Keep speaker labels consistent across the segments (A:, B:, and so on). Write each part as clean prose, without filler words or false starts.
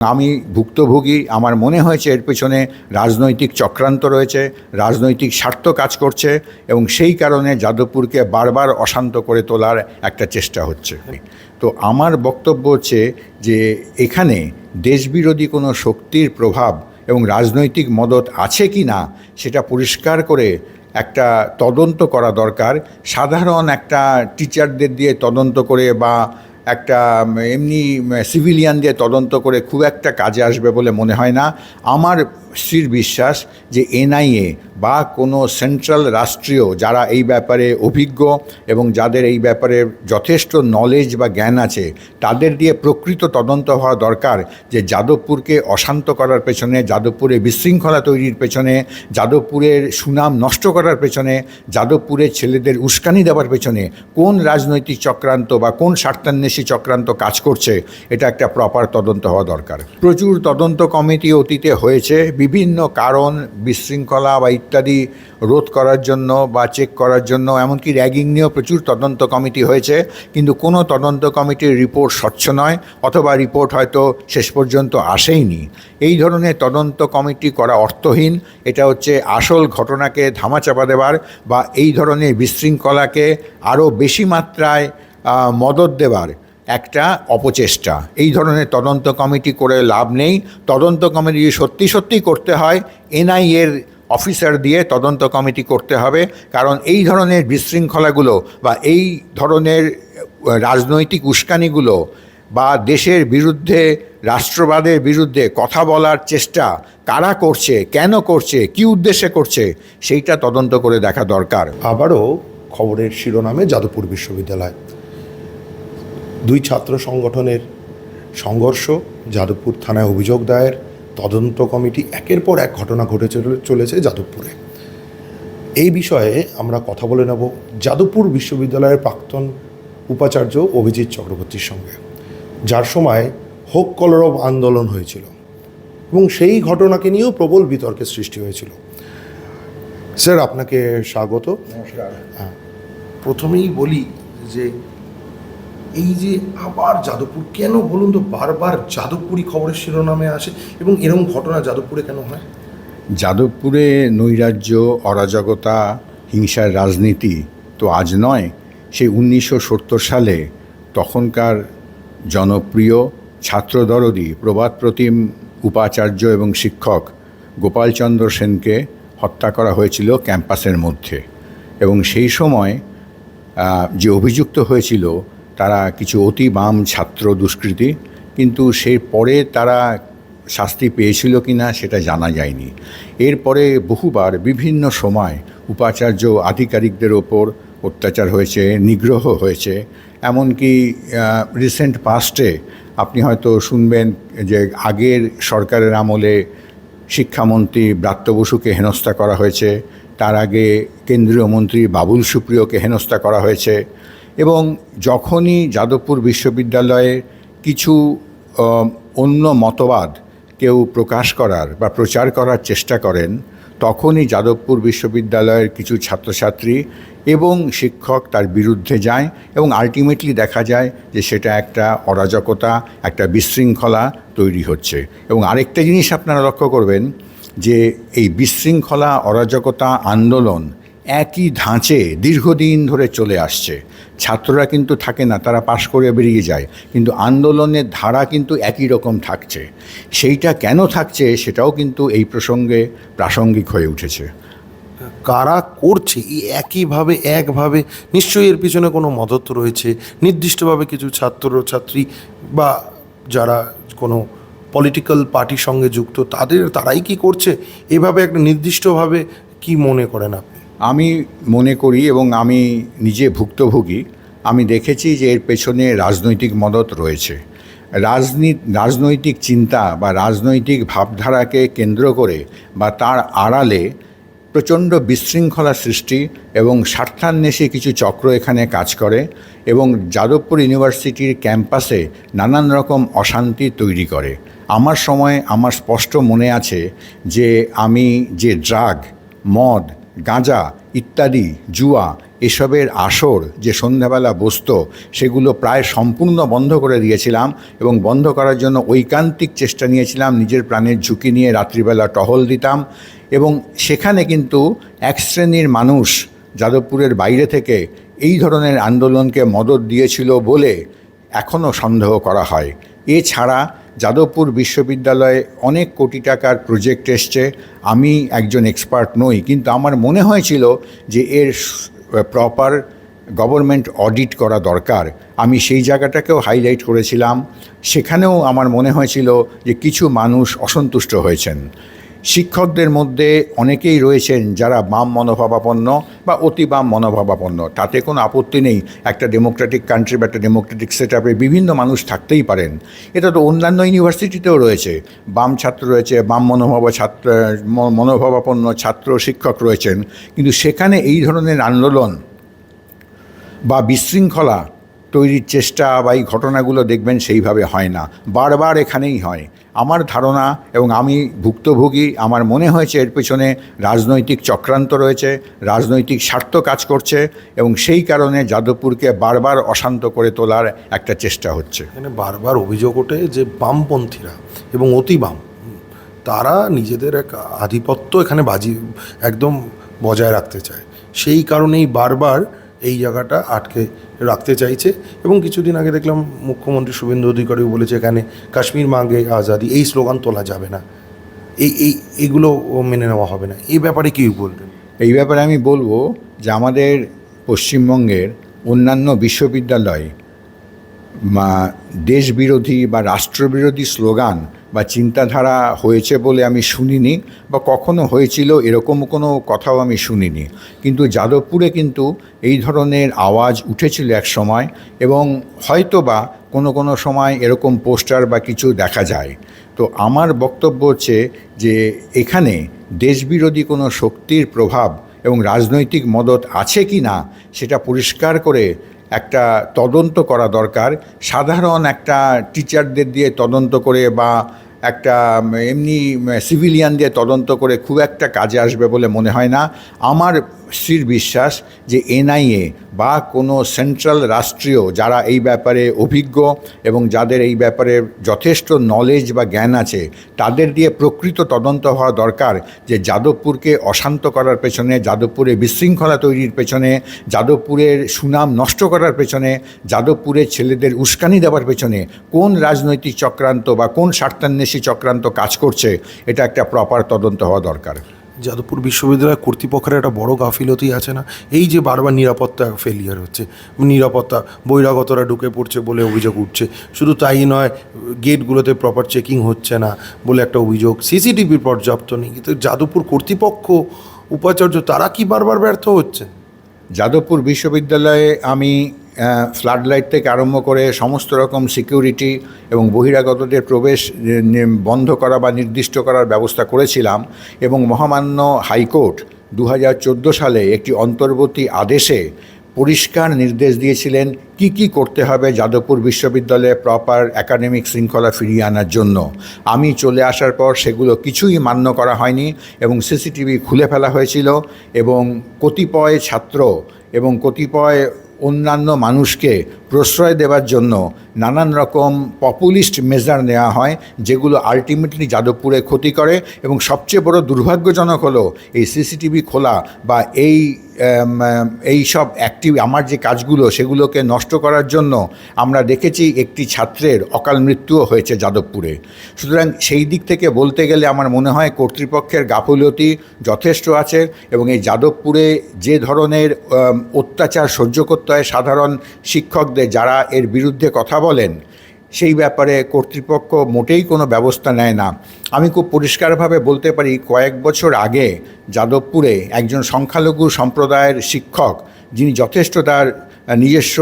A: আমি ভুক্তভোগী। আমার মনে হয়েছে এর পেছনে রাজনৈতিক চক্রান্ত রয়েছে, রাজনৈতিক স্বার্থ কাজ করছে এবং সেই কারণে যাদবপুরকে বারবার অশান্ত করে তোলার একটা চেষ্টা হচ্ছে। তো আমার বক্তব্য হচ্ছে যে এখানে দেশবিরোধী কোনো শক্তির প্রভাব এবং রাজনৈতিক মদত আছে কি না সেটা পরিষ্কার করে একটা তদন্ত করা দরকার। সাধারণ একটা টিচারদের দিয়ে তদন্ত করে বা একটা এমনি সিভিলিয়ান দিয়ে তদন্ত করে খুব একটা কাজে আসবে বলে মনে হয় না। আমার স্থির বিশ্বাস যে এনআইএ বা কোনো সেন্ট্রাল রাষ্ট্রীয় যারা এই ব্যাপারে অভিজ্ঞ এবং যাদের এই ব্যাপারে যথেষ্ট নলেজ বা জ্ঞান আছে তাদের দিয়ে প্রকৃত তদন্ত হওয়া দরকার যে যাদবপুরকে অশান্ত করার পেছনে, যাদবপুরে বিশৃঙ্খলা তৈরির পেছনে, যাদবপুরের সুনাম নষ্ট করার পেছনে, যাদবপুরের ছেলেদের উস্কানি দেওয়ার পেছনে কোন রাজনৈতিক চক্রান্ত বা কোন স্বার্থান্বেষী চক্রান্ত কাজ করছে এটা একটা প্রপার তদন্ত হওয়া দরকার। প্রচুর তদন্ত কমিটি অতীতে হয়েছে বিভিন্ন কারণ, বিশৃঙ্খলা বা ইত্যাদি রোধ করার জন্য বা চেক করার জন্য, এমনকি র্যাগিং নিয়েও প্রচুর তদন্ত কমিটি হয়েছে, কিন্তু কোনো তদন্ত কমিটির রিপোর্ট স্বচ্ছ নয় অথবা রিপোর্ট হয়তো শেষ পর্যন্ত আসেইনি। এই ধরনের তদন্ত কমিটি করা অর্থহীন। এটা হচ্ছে আসল ঘটনাকে ধামাচাপা দেওয়ার বা এই ধরনের বিশৃঙ্খলাকে আরও বেশি মাত্রায় মদত দেওয়ার একটা অপচেষ্টা। এই ধরনের তদন্ত কমিটি করে লাভ নেই। তদন্ত কমিটি সত্যি সত্যি করতে হয় এনআইএর অফিসার দিয়ে তদন্ত কমিটি করতে হবে, কারণ এই ধরনের বিশৃঙ্খলাগুলো বা এই ধরনের রাজনৈতিক উস্কানিগুলো বা দেশের বিরুদ্ধে, রাষ্ট্রবাদের বিরুদ্ধে কথা বলার চেষ্টা কারা করছে, কেন করছে, কী উদ্দেশ্যে করছে সেইটা তদন্ত করে দেখা দরকার।
B: আবারও খবরের শিরোনামে যাদবপুর বিশ্ববিদ্যালয়, দুই ছাত্র সংগঠনের সংঘর্ষ, যাদবপুর থানায় অভিযোগ দায়ের, তদন্ত কমিটি, একের পর এক ঘটনা ঘটে চলেছে যাদবপুরে। এই বিষয়ে আমরা কথা বলে নেব যাদবপুর বিশ্ববিদ্যালয়ের প্রাক্তন উপাচার্য অভিজিৎ চক্রবর্তীর সঙ্গে, যার সময় হোক কলরব আন্দোলন হয়েছিল এবং সেই ঘটনাকে নিয়েও প্রবল বিতর্কের সৃষ্টি হয়েছিল। স্যার, আপনাকে স্বাগত।
A: নমস্কার।
B: হ্যাঁ, প্রথমেই বলি যে এই যে আবার যাদবপুর, কেন বলুন তো বারবার যাদবপুরই খবরের শিরোনামে আসে এবং এরকম ঘটনা যাদবপুরে কেন হয়?
A: যাদবপুরে নৈরাজ্য, অরাজকতা, হিংসার রাজনীতি তো আজ নয়, সেই 1970 সালে তখনকার জনপ্রিয় ছাত্রদরদী প্রবাদ প্রতিম উপাচার্য এবং শিক্ষক গোপালচন্দ্র সেনকে হত্যা করা হয়েছিল ক্যাম্পাসের মধ্যে। এবং সেই সময় যে অভিযুক্ত হয়েছিল তারা কিছু অতি বাম ছাত্র দুষ্কৃতী, কিন্তু সেই পরে তারা শাস্তি পেয়েছিল কি না সেটা জানা যায়নি। এরপরে বহুবার বিভিন্ন সময় উপাচার্য আধিকারিকদের ওপর অত্যাচার হয়েছে, নিগ্রহ হয়েছে। এমনকি রিসেন্ট পাস্টে আপনি হয়তো শুনবেন যে আগের সরকারের আমলে শিক্ষামন্ত্রী ব্রাত্য বসুকে হেনস্থা করা হয়েছে, তার আগে কেন্দ্রীয় মন্ত্রী বাবুল সুপ্রিয়কে হেনস্থা করা হয়েছে। এবং যখনই যাদবপুর বিশ্ববিদ্যালয়ে কিছু অন্য মতবাদ কেউ প্রকাশ করার বা প্রচার করার চেষ্টা করেন, তখনই যাদবপুর বিশ্ববিদ্যালয়ের কিছু ছাত্রছাত্রী এবং শিক্ষক তার বিরুদ্ধে যায় এবং আলটিমেটলি দেখা যায় যে সেটা একটা অরাজকতা, একটা বিশৃঙ্খলা তৈরি হচ্ছে। এবং আরেকটা জিনিস আপনারা লক্ষ্য করবেন যে এই বিশৃঙ্খলা, অরাজকতা আন্দোলন একই ধাঁচে দীর্ঘদিন ধরে চলে আসছে। ছাত্ররা কিন্তু থাকে না, তারা পাশ করে বেরিয়ে যায়, কিন্তু আন্দোলনের ধারা কিন্তু একই রকম থাকছে। সেইটা কেন থাকছে সেটাও কিন্তু এই প্রসঙ্গে প্রাসঙ্গিক হয়ে উঠেছে।
B: কারা করছে এই একইভাবে একভাবে? নিশ্চয়ই এর পিছনে কোনো মদত রয়েছে, নির্দিষ্টভাবে কিছু ছাত্রছাত্রী বা যারা কোনো পলিটিক্যাল পার্টির সঙ্গে যুক্ত তারাই কি করছে এভাবে একটা নির্দিষ্টভাবে? কি মনে করেন আপনি?
A: আমি মনে করি এবং আমি নিজে ভুক্তভোগী, আমি দেখেছি যে এর পেছনে রাজনৈতিক মদত রয়েছে। রাজনৈতিক চিন্তা বা রাজনৈতিক ভাবধারাকে কেন্দ্র করে বা তার আড়ালে প্রচণ্ড বিশৃঙ্খলা সৃষ্টি এবং স্বার্থান্বেষী কিছু চক্র এখানে কাজ করে এবং যাদবপুর ইউনিভার্সিটির ক্যাম্পাসে নানান রকম অশান্তি তৈরি করে। আমার সময় আমার স্পষ্ট মনে আছে যে আমি যে ড্রাগ, মদ, গাঁজা ইত্যাদি, জুয়া এসবের আসর যে সন্ধ্যাবেলা বসতো সেগুলো প্রায় সম্পূর্ণ বন্ধ করে দিয়েছিলাম এবং বন্ধ করার জন্য ঐকান্তিক চেষ্টা নিয়েছিলাম। নিজের প্রাণের ঝুঁকি নিয়ে রাত্রিবেলা টহল দিতাম এবং সেখানে কিন্তু এক শ্রেণীর মানুষ যাদবপুরের বাইরে থেকে এই ধরনের আন্দোলনকে মদত দিয়েছিল বলে এখনও সন্দেহ করা হয়। এছাড়া যাদবপুর বিশ্ববিদ্যালয়ে অনেক কোটি টাকার প্রজেক্ট এসছে। আমি একজন এক্সপার্ট নই, কিন্তু আমার মনে হয়েছিল যে এর প্রপার গভর্নমেন্ট অডিট করা দরকার। আমি সেই জায়গাটাকেও হাইলাইট করেছিলাম। সেখানেও আমার মনে হয়েছিল যে কিছু মানুষ অসন্তুষ্ট হয়েছেন। শিক্ষকদের মধ্যে অনেকেই রয়েছেন যারা বাম মনোভাবাপন্ন বা অতি বাম মনোভাবাপন্ন, তাতে কোনো আপত্তি নেই। একটা ডেমোক্রেটিক কান্ট্রি বা একটা ডেমোক্রেটিক সেট আপে বিভিন্ন মানুষ থাকতেই পারেন। এটা তো অন্যান্য ইউনিভার্সিটিতেও রয়েছে, বাম ছাত্র রয়েছে, বাম মনোভাবাপন্ন ছাত্র শিক্ষক রয়েছেন, কিন্তু সেখানে এই ধরনের আন্দোলন বা বিশৃঙ্খলা তৈরির চেষ্টা বা এই ঘটনাগুলো দেখবেন সেইভাবে হয় না, বারবার এখানেই হয়। আমার ধারণা এবং আমি ভুক্তভোগী, আমার মনে হয়েছে এর পেছনে রাজনৈতিক চক্রান্ত রয়েছে, রাজনৈতিক স্বার্থ কাজ করছে এবং সেই কারণে যাদবপুরকে বারবার অশান্ত করে তোলার একটা চেষ্টা হচ্ছে।
B: এখানে বারবার অভিযোগ ওঠে যে বামপন্থীরা এবং অতি বাম তারা নিজেদের এক আধিপত্য এখানে একদম বজায় রাখতে চায়, সেই কারণেই বারবার এই জায়গাটা আটকে রাখতে চাইছে। এবং কিছুদিন আগে দেখলাম মুখ্যমন্ত্রী শুভেন্দু অধিকারীও বলেছে এখানে কাশ্মীর মাঙ্গে আজাদি এই স্লোগান তোলা যাবে না, এইগুলো মেনে নেওয়া হবে না। এই ব্যাপারে কী বলবেন?
A: এই ব্যাপারে আমি বলবো যে আমাদের পশ্চিমবঙ্গের অন্যান্য বিশ্ববিদ্যালয় দেশবিরোধী বা রাষ্ট্রবিরোধী স্লোগান বা চিন্তাধারা হয়েছে বলে আমি শুনিনি, বা কখনো হয়েছিল এরকম কোনো কথাও আমি শুনিনি। কিন্তু যাদবপুরে কিন্তু এই ধরনের আওয়াজ উঠেছিল এক সময়, এবং হয়তোবা কোনো সময় এরকম পোস্টার বা কিছু দেখা যায়। তো আমার বক্তব্য হচ্ছে যে এখানে দেশবিরোধী কোনো শক্তির প্রভাব এবং রাজনৈতিক মদত আছে কি না সেটা পরিষ্কার করে একটা তদন্ত করা দরকার। সাধারণ একটা টিচারদের দিয়ে তদন্ত করে বা একটা এমনি সিভিলিয়ান দিয়ে তদন্ত করে খুব একটা কাজে আসবে বলে মনে হয় না। আমার স্থির বিশ্বাস যে এনআইএ বা কোনো সেন্ট্রাল রাষ্ট্রীয় যারা এই ব্যাপারে অভিজ্ঞ এবং যাদের এই ব্যাপারে যথেষ্ট নলেজ বা জ্ঞান আছে, তাদের দিয়ে প্রকৃত তদন্ত হওয়া দরকার যে যাদবপুরকে অশান্ত করার পেছনে, যাদবপুরে বিশৃঙ্খলা তৈরির পেছনে, যাদবপুরের সুনাম নষ্ট করার পেছনে, যাদবপুরের ছেলেদের উস্কানি দেওয়ার পেছনে কোন রাজনৈতিক চক্রান্ত বা কোন স্বার্থান্বেষী চক্রান্ত কাজ করছে, এটা একটা প্রপার তদন্ত হওয়া দরকার।
B: যাদবপুর বিশ্ববিদ্যালয় কর্তৃপক্ষের একটা বড় গাফিলতি আছে না, এই যে বারবার নিরাপত্তা ফেলিয়ার হচ্ছে, নিরাপত্তা বহিরাগতরা ঢুকে পড়ছে বলে অভিযোগ উঠছে। শুধু তাই নয়, গেটগুলোতে প্রপার চেকিং হচ্ছে না বলে একটা অভিযোগ, সিসিটিভির পর্যাপ্ত নেই। কিন্তু যাদবপুর কর্তৃপক্ষ, উপাচার্য, তারা কি বারবার ব্যর্থ হচ্ছে?
A: যাদবপুর বিশ্ববিদ্যালয়ে আমি ফ্লাড লাইট থেকে আরম্ভ করে সমস্ত রকম সিকিউরিটি এবং বহিরাগতদের প্রবেশ বন্ধ করা বা নির্দিষ্ট করার ব্যবস্থা করেছিলাম, এবং মহামান্য হাইকোর্ট 2014 সালে একটি অন্তর্বর্তী আদেশে পরিষ্কার নির্দেশ দিয়েছিলেন কি করতে হবে যাদবপুর বিশ্ববিদ্যালয়ে প্রপার একাডেমিক শৃঙ্খলা ফিরিয়ে আনার জন্য। আমি চলে আসার পর সেগুলো কিছুই মান্য করা হয়নি এবং সিসিটিভি খুলে ফেলা হয়েছিল, এবং কতিপয় ছাত্র এবং কতিপয় অন্যান্য মানুষকে প্রশ্রয় দেওয়ার জন্য নানান রকম পপুলিস্ট মেজার নেওয়া হয়, যেগুলো আলটিমেটলি যাদবপুরে ক্ষতি করে। এবং সবচেয়ে বড় দুর্ভাগ্যজনক হলো এই সিসিটিভি খোলা বা এই সব আমার যে কাজগুলো সেগুলোকে নষ্ট করার জন্য আমরা দেখেছি একটি ছাত্রের অকাল মৃত্যুও হয়েছে যাদবপুরে। সুতরাং সেই দিক থেকে বলতে গেলে আমার মনে হয় কর্তৃপক্ষের গাফিলতি যথেষ্ট আছে, এবং এই যাদবপুরে যে ধরনের অত্যাচার সহ্য করতে হয় সাধারণ শিক্ষকদের যারা এর বিরুদ্ধে কথা বলেন, সেই ব্যাপারে কর্তৃপক্ষ মোটেই কোনো ব্যবস্থা নেয় না। আমি খুব পরিষ্কারভাবে বলতে পারি, কয়েক বছর আগে যাদবপুরে একজন সংখ্যালঘু সম্প্রদায়ের শিক্ষক, যিনি যথেষ্ট তার নিজস্ব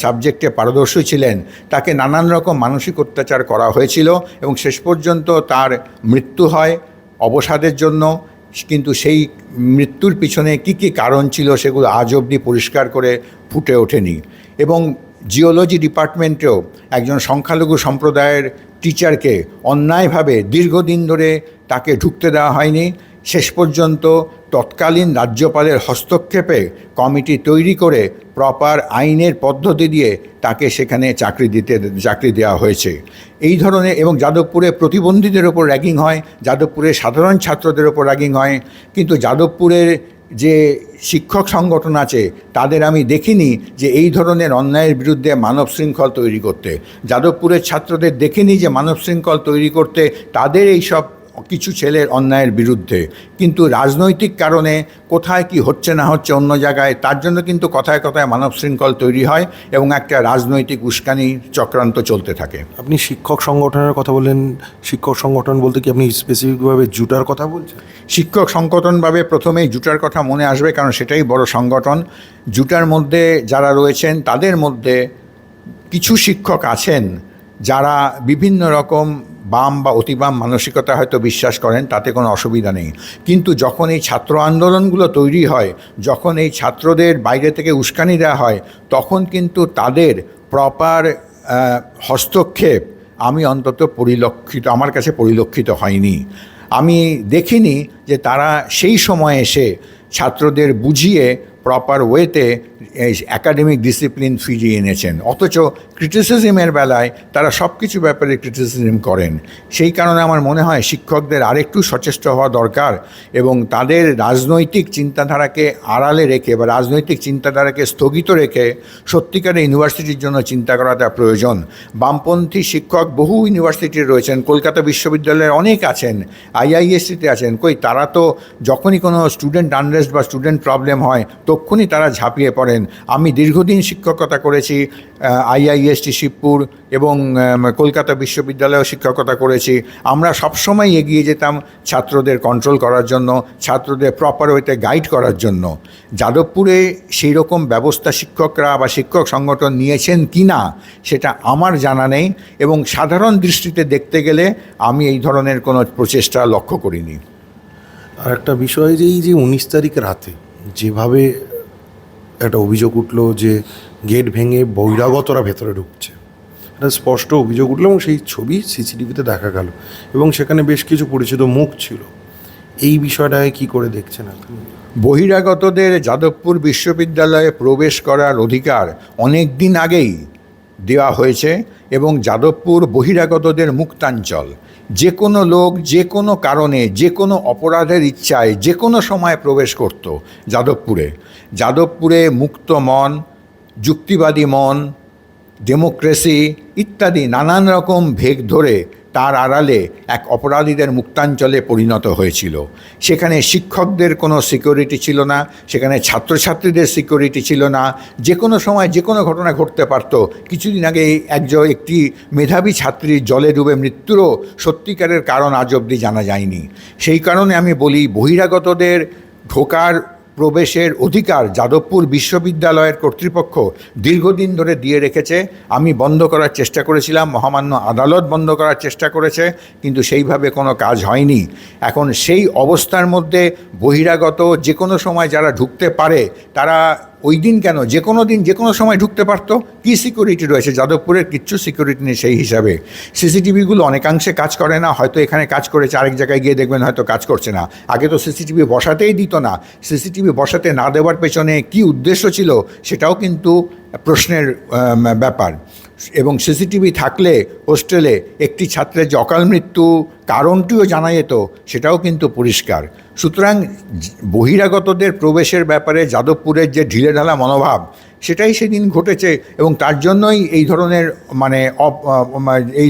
A: সাবজেক্টে পারদর্শী ছিলেন, তাকে নানান রকম মানসিক অত্যাচার করা হয়েছিল এবং শেষ পর্যন্ত তার মৃত্যু হয় অবসাদের জন্য। কিন্তু সেই মৃত্যুর পিছনে কী কারণ ছিল সেগুলো আজ অবধি পরিষ্কার করে ফুটে ওঠেনি। এবং জিওলজি ডিপার্টমেন্টেও একজন সংখ্যালঘু সম্প্রদায়ের টিচারকে অন্যায়ভাবে দীর্ঘদিন ধরে তাকে ঢুকতে দেওয়া হয়নি, শেষ পর্যন্ত তৎকালীন রাজ্যপালের হস্তক্ষেপে কমিটি তৈরি করে প্রপার আইনের পদ্ধতি দিয়ে তাকে সেখানে চাকরি দেওয়া হয়েছে। এই ধরনের, এবং যাদবপুরে প্রতিবন্ধীদের ওপর র্যাগিং হয়, যাদবপুরে সাধারণ ছাত্রদের ওপর র্যাগিং হয়, কিন্তু যাদবপুরের যে শিক্ষক সংগঠন আছে তাদের আমি দেখিনি যে এই ধরনের অন্যায়ের বিরুদ্ধে মানব শৃঙ্খল তৈরি করতে। যাদবপুরের ছাত্রদের দেখিনি যে মানব শৃঙ্খল তৈরি করতে তাদের এই সব কিছু ছেলের অন্যায়ের বিরুদ্ধে। কিন্তু রাজনৈতিক কারণে কোথায় কি হচ্ছে না হচ্ছে অন্য জায়গায়, তার জন্য কিন্তু কথায় কথায় মানব শৃঙ্খল তৈরি হয় এবং একটা রাজনৈতিক উস্কানি চক্রান্ত চলতে থাকে।
B: আপনি শিক্ষক সংগঠনের কথা বললেন, শিক্ষক সংগঠন বলতে কি আপনি স্পেসিফিকভাবে জুটার কথা বলছেন?
A: শিক্ষক সংগঠনভাবে প্রথমেই জুটার কথা মনে আসবে, কারণ সেটাই বড় সংগঠন। জুটার মধ্যে যারা রয়েছেন তাদের মধ্যে কিছু শিক্ষক আছেন যারা বিভিন্ন রকম বাম বা অতিবাম মানসিকতা হয়তো বিশ্বাস করেন, তাতে কোনো অসুবিধা নেই। কিন্তু যখন এই ছাত্র আন্দোলনগুলো তৈরি হয়, যখন এই ছাত্রদের বাইরে থেকে উস্কানি দেওয়া হয়, তখন কিন্তু তাদের প্রপার হস্তক্ষেপ আমি অন্তত আমার কাছে পরিলক্ষিত হয়নি। আমি দেখিনি যে তারা সেই সময় এসে ছাত্রদের বুঝিয়ে প্রপার ওয়েতে একাডেমিক ডিসিপ্লিন ফিরিয়ে এনেছেন। অথচ ক্রিটিসিজমের বেলায় তারা সব কিছু ব্যাপারে ক্রিটিসিজম করেন। সেই কারণে আমার মনে হয় শিক্ষকদের আরেকটু সচেষ্ট হওয়া দরকার এবং তাদের রাজনৈতিক চিন্তাধারাকে আড়ালে রেখে বা রাজনৈতিক চিন্তাধারাকে স্থগিত রেখে সত্যিকারের ইউনিভার্সিটির জন্য চিন্তা করাটা প্রয়োজন। বামপন্থী শিক্ষক বহু ইউনিভার্সিটির রয়েছেন, কলকাতা বিশ্ববিদ্যালয়ের অনেক আছেন, আইআইএসসিতে আছেন। তারা তো যখনই কোনো স্টুডেন্ট আনরেস্ট বা স্টুডেন্ট প্রবলেম হয় তখনই তারা ঝাঁপিয়ে পড়েন। আমি দীর্ঘদিন শিক্ষকতা করেছি, আইআইএসটি শিবপুর এবং কলকাতা বিশ্ববিদ্যালয়েও শিক্ষকতা করেছি। আমরা সবসময় এগিয়ে যেতাম ছাত্রদের কন্ট্রোল করার জন্য, ছাত্রদের প্রপার ওয়েতে গাইড করার জন্য। যাদবপুরে সেই রকম ব্যবস্থা শিক্ষকরা বা শিক্ষক সংগঠন নিয়েছেন কি না সেটা আমার জানা নেই, এবং সাধারণ দৃষ্টিতে দেখতে গেলে আমি এই ধরনের কোনো প্রচেষ্টা লক্ষ্য করিনি।
B: আর একটা বিষয় যে এই যে 19 তারিখ রাতে যেভাবে একটা অভিযোগ উঠলো যে গেট ভেঙে বহিরাগতরা ভেতরে ঢুকছে, একটা স্পষ্ট অভিযোগ উঠলো এবং সেই ছবি সিসিটিভিতে দেখা গেল এবং সেখানে বেশ কিছু পরিচিত মুখ ছিল। এই বিষয়টাকে কি করে দেখছেন আপনি?
A: বহিরাগতদের যাদবপুর বিশ্ববিদ্যালয়ে প্রবেশ করার অধিকার অনেক দিন আগেই দেওয়া হয়েছে এবং যাদবপুর বহিরাগতদের মুক্তাঞ্চল। যে কোনো লোক যে কোনো কারণে যে কোনো অপরাধের ইচ্ছায় যে কোনো সময় প্রবেশ করত যাদবপুরে মুক্ত মন, যুক্তিবাদী মন, ডেমোক্রেসি ইত্যাদি নানান রকম ভেগ ধরে তার আড়ালে এক অপরাধীদের মুক্তাঞ্চলে পরিণত হয়েছিল। সেখানে শিক্ষকদের কোনো সিকিউরিটি ছিল না, সেখানে ছাত্রছাত্রীদের সিকিউরিটি ছিল না। যে কোনো সময় যে কোনো ঘটনা ঘটতে পারত। কিছুদিন আগে একটি মেধাবী ছাত্রীর জলে ডুবে মৃত্যুরও সত্যিকারের কারণ আজ অবধি জানা যায়নি। সেই কারণে আমি বলি বহিরাগতদের ঢোকার প্রবেশের অধিকার যাদবপুর বিশ্ববিদ্যালয়ের কর্তৃপক্ষ দীর্ঘদিন ধরে দিয়ে রেখেছে। আমি বন্ধ করার চেষ্টা করেছিলাম, মহামান্য আদালত বন্ধ করার চেষ্টা করেছে, কিন্তু সেইভাবে কোনো কাজ হয়নি। এখন সেই অবস্থার মধ্যে বহিরাগত যে কোনো সময় যারা ঢুকতে পারে তারা ওই দিন কেন যে কোনো দিন যে কোনো সময় ঢুকতে পারতো? কী সিকিউরিটি রয়েছে? যাদবপুরের কিচ্ছু সিকিউরিটি নেই। সেই হিসাবে সিসিটিভিগুলো অনেকাংশে কাজ করে না, হয়তো এখানে কাজ করেছে, আরেক জায়গায় গিয়ে দেখবেন হয়তো কাজ করছে না। আগে তো সিসিটিভি বসাতেই দিত না। সিসিটিভি বসাতে না দেওয়ার পেছনে কী উদ্দেশ্য ছিল সেটাও কিন্তু প্রশ্নের ব্যাপার। এবং সিসিটিভি থাকলে হোস্টেলে একটি ছাত্রের যে অকাল মৃত্যু কারণটিও জানা যেত, সেটাও কিন্তু পরিষ্কার। সুতরাং বহিরাগতদের প্রবেশের ব্যাপারে যাদবপুরের যে ঢিলেঢালা মনোভাব সেটাই সেদিন ঘটেছে এবং তার জন্যই এই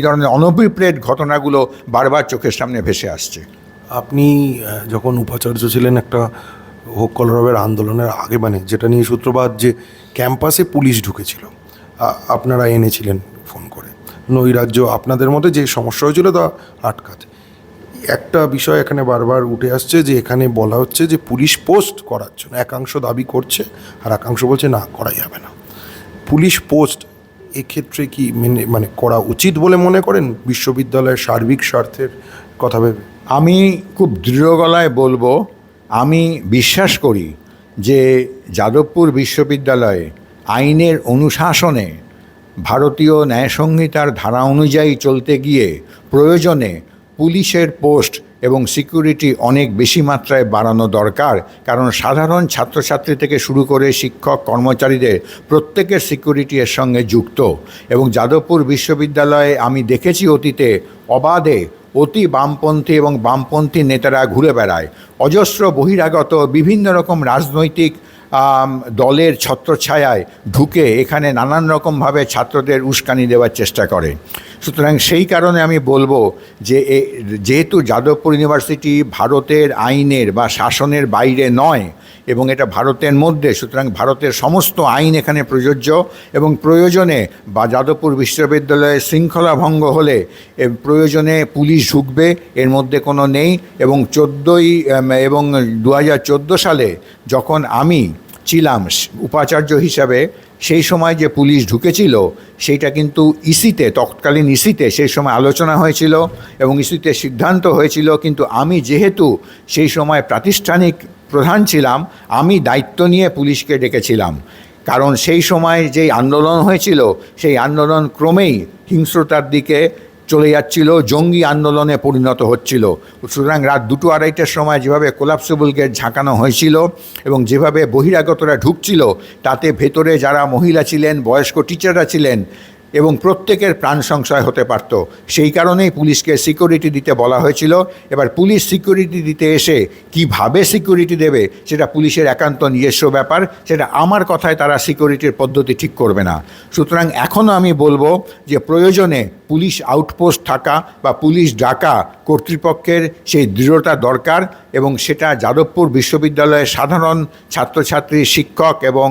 A: ধরনের অনভিপ্রেত ঘটনাগুলো বারবার চোখের সামনে ভেসে আসছে।
B: আপনি যখন উপাচার্য ছিলেন একটা হোক কলরবের আন্দোলনের আগে, যেটা নিয়ে সূত্রপাত যে ক্যাম্পাসে পুলিশ ঢুকেছিল, আপনারা এনেছিলেন ফোন করে নৈরাজ্য, আপনাদের মধ্যে যে সমস্যা হয়েছিল তা আটকাতে। একটা বিষয় এখানে বারবার উঠে আসছে যে এখানে বলা হচ্ছে যে পুলিশ পোস্ট করার জন্য একাংশ দাবি করছে আর একাংশ বলছে না, করা যাবে না। পুলিশ পোস্ট এক্ষেত্রে কি করা উচিত বলে মনে করেন বিশ্ববিদ্যালয়ের সার্বিক স্বার্থের কথা ভেবে?
A: আমি খুব দৃঢ় গলায় বলবো, আমি বিশ্বাস করি যে যাদবপুর বিশ্ববিদ্যালয়ে আইনের অনুশাসনে ভারতীয় ন্যায়সংহিতার ধারা অনুযায়ী চলতে গিয়ে প্রয়োজনে পুলিশের পোস্ট এবং সিকিউরিটি অনেক বেশি মাত্রায় বাড়ানো দরকার, কারণ সাধারণ ছাত্রছাত্রী থেকে শুরু করে শিক্ষক কর্মচারীদের প্রত্যেকের সিকিউরিটি এর সঙ্গে যুক্ত। এবং যাদবপুর বিশ্ববিদ্যালয়ে আমি দেখেছি অতীতে অবাধে অতি বামপন্থী এবং বামপন্থী নেতারা ঘুরে বেড়ায়, অজস্র বহিরাগত বিভিন্ন রকম রাজনৈতিক দলের ছত্রছায়ায় ঢুকে এখানে নানান রকমভাবে ছাত্রদের উস্কানি দেওয়ার চেষ্টা করে। সুতরাং সেই কারণে আমি বলবো যে যেহেতু যাদবপুর ইউনিভার্সিটি ভারতের আইনের বা শাসনের বাইরে নয় এবং এটা ভারতের মধ্যে, সুতরাং ভারতের সমস্ত আইন এখানে প্রযোজ্য এবং প্রয়োজনে বা যাদবপুর বিশ্ববিদ্যালয়ে শৃঙ্খলা ভঙ্গ হলে প্রয়োজনে পুলিশ ঢুকবে, এর মধ্যে কোনো নেই। এবং 2014 সালে যখন আমি ছিলাম উপাচার্য হিসাবে, সেই সময় যে পুলিশ ঢুকেছিল সেইটা কিন্তু ইসিতে, তৎকালীন ইসিতে সেই সময় আলোচনা হয়েছিল এবং ইসিতে সিদ্ধান্ত হয়েছিল, কিন্তু আমি যেহেতু সেই সময় প্রাতিষ্ঠানিক প্রধান ছিলাম, আমি দায়িত্ব নিয়ে পুলিশকে ডেকেছিলাম। কারণ সেই সময় যেই আন্দোলন হয়েছিল সেই আন্দোলন ক্রমেই হিংস্রতার দিকে চলে যাচ্ছিল, জঙ্গি আন্দোলনে পরিণত হচ্ছিল। সুতরাং রাত 2-2:30টার সময় যেভাবে কোলাপসেবল গেট ঝাঁকানো হয়েছিল এবং যেভাবে বহিরাগতরা ঢুকছিল, তাতে ভেতরে যারা মহিলা ছিলেন, বয়স্ক টিচাররা ছিলেন এবং প্রত্যেকের প্রাণ সংশয় হতে পারত। সেই কারণেই পুলিশকে সিকিউরিটি দিতে বলা হয়েছিল। এবার পুলিশ সিকিউরিটি দিতে এসে কিভাবে সিকিউরিটি দেবে সেটা পুলিশের একান্ত নিজস্ব ব্যাপার, সেটা আমার কথায় তারা সিকিউরিটির পদ্ধতি ঠিক করবে না। সুতরাং এখনও আমি বলবো যে প্রয়োজনে পুলিশ আউটপোস্ট থাকা বা পুলিশ ডাকা কর্তৃপক্ষের সেই দৃঢ়তা দরকার, এবং সেটা যাদবপুর বিশ্ববিদ্যালয়ের সাধারণ ছাত্রছাত্রী, শিক্ষক এবং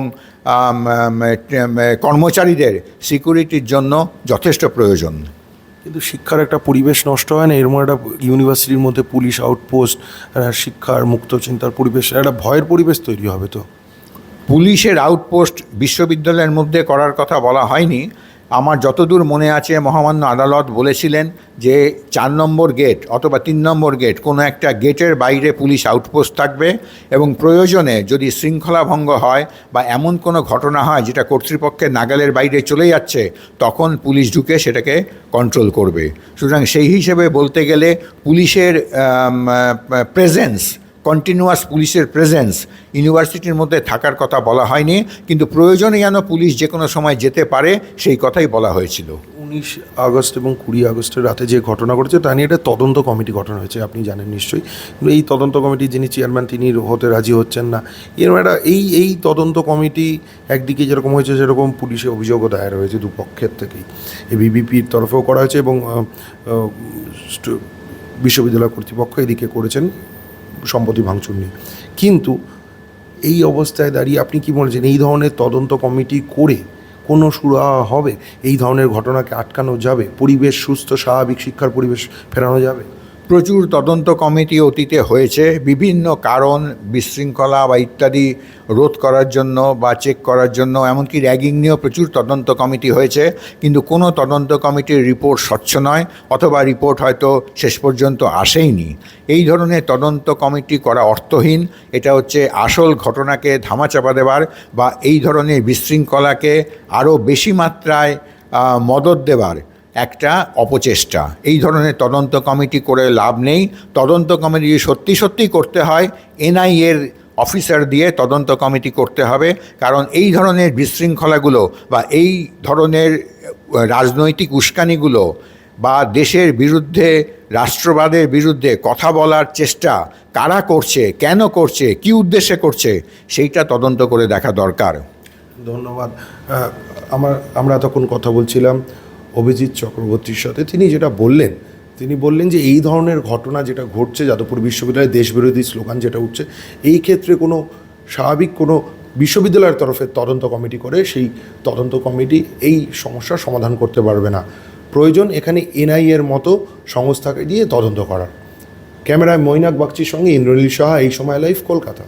A: কর্মচারীদের সিকিউরিটির জন্য যথেষ্ট প্রয়োজন।
B: কিন্তু শিক্ষার একটা পরিবেশ নষ্ট হয় না? এর মধ্যে একটা ইউনিভার্সিটির মধ্যে পুলিশ আউটপোস্ট, শিক্ষার মুক্ত চিন্তার পরিবেশ, একটা ভয়ের পরিবেশ তৈরি হবে তো?
A: পুলিশের আউটপোস্ট বিশ্ববিদ্যালয়ের মধ্যে করার কথা বলা হয়নি। আমার যতদূর মনে আছে মহামান্য আদালত বলেছিলেন যে 4 নম্বর গেট অথবা 3 নম্বর গেট, কোনো একটা গেটের বাইরে পুলিশ আউটপোস্ট থাকবে এবং প্রয়োজনে যদি শৃঙ্খলা ভঙ্গ হয় বা এমন কোনো ঘটনা হয় যেটা কর্তৃপক্ষের নাগালের বাইরে চলে যাচ্ছে, তখন পুলিশ ঢুকে সেটাকে কন্ট্রোল করবে। সুতরাং সেই হিসেবে বলতে গেলে পুলিশের প্রেজেন্স, কন্টিনিউয়াস পুলিশের প্রেজেন্স ইউনিভার্সিটির মধ্যে থাকার কথা বলা হয়নি, কিন্তু প্রয়োজনে যেন পুলিশ যে কোনো সময় যেতে পারে সেই কথাই বলা হয়েছিল।
B: 19 আগস্ট এবং 20 আগস্টের রাতে যে ঘটনা ঘটেছে তা নিয়ে একটা তদন্ত কমিটি গঠন হয়েছে, আপনি জানেন নিশ্চয়ই। কিন্তু এই তদন্ত কমিটির যিনি চেয়ারম্যান তিনি হতে রাজি হচ্ছেন না। এরকম একটা এই তদন্ত কমিটি একদিকে যেরকম হয়েছে সেরকম পুলিশে অভিযোগও দায়ের হয়েছে দুপক্ষের থেকেই। এবিভিপির তরফেও করা হয়েছে এবং বিশ্ববিদ্যালয় কর্তৃপক্ষ এদিকে করেছেন সম্পত্তি ভাঙচুর নিয়ে। কিন্তু এই অবস্থায় দাঁড়িয়ে আপনি কি বলছেন, এই ধরনের তদন্ত কমিটি করে কোনো সুরাহা হবে? এই ধরনের ঘটনাকে আটকানো যাবে? পরিবেশ সুস্থ স্বাভাবিক শিক্ষার পরিবেশ ফেরানো যাবে?
A: প্রচুর তদন্ত কমিটি অতীতে হয়েছে বিভিন্ন কারণ, বিশৃঙ্খলা বা ইত্যাদি রোধ করার জন্য বা চেক করার জন্য, এমনকি র্যাগিং নিয়েও প্রচুর তদন্ত কমিটি হয়েছে, কিন্তু কোনো তদন্ত কমিটির রিপোর্ট স্বচ্ছ নয় অথবা রিপোর্ট হয়তো শেষ পর্যন্ত আসেইনি। এই ধরনের তদন্ত কমিটি করা অর্থহীন। এটা হচ্ছে আসল ঘটনাকে ধামাচাপা দেওয়ার বা এই ধরনের বিশৃঙ্খলাকে আরও বেশি মাত্রায় মদদ দেওয়ার একটা অপচেষ্টা। এই ধরনের তদন্ত কমিটি করে লাভ নেই। তদন্ত কমিটি সত্যি করতে হয় এনআইএর অফিসার দিয়ে তদন্ত কমিটি করতে হবে, কারণ এই ধরনের বিশৃঙ্খলাগুলো বা এই ধরনের রাজনৈতিক উস্কানিগুলো বা দেশের বিরুদ্ধে, রাষ্ট্রবাদের বিরুদ্ধে কথা বলার চেষ্টা কারা করছে, কেন করছে, কী উদ্দেশ্যে করছে, সেইটা তদন্ত করে দেখা দরকার।
B: ধন্যবাদ। আমরা তখন কথা বলছিলাম অভিজিৎ চক্রবর্তীর সাথে। তিনি বললেন যে এই ধরনের ঘটনা যেটা ঘটছে যাদবপুর বিশ্ববিদ্যালয়ে, দেশবিরোধী স্লোগান যেটা উঠছে, এই ক্ষেত্রে কোনো স্বাভাবিক কোনো বিশ্ববিদ্যালয়ের তরফে তদন্ত কমিটি করে সেই তদন্ত কমিটি এই সমস্যার সমাধান করতে পারবে না। প্রয়োজন এখানে এনআইএর মতো সংস্থাকে দিয়ে তদন্ত করার। ক্যামেরায় মৈনাক বাগচির সঙ্গে ইন্দ্রনীল সাহা, এই সময় লাইভ, কলকাতা।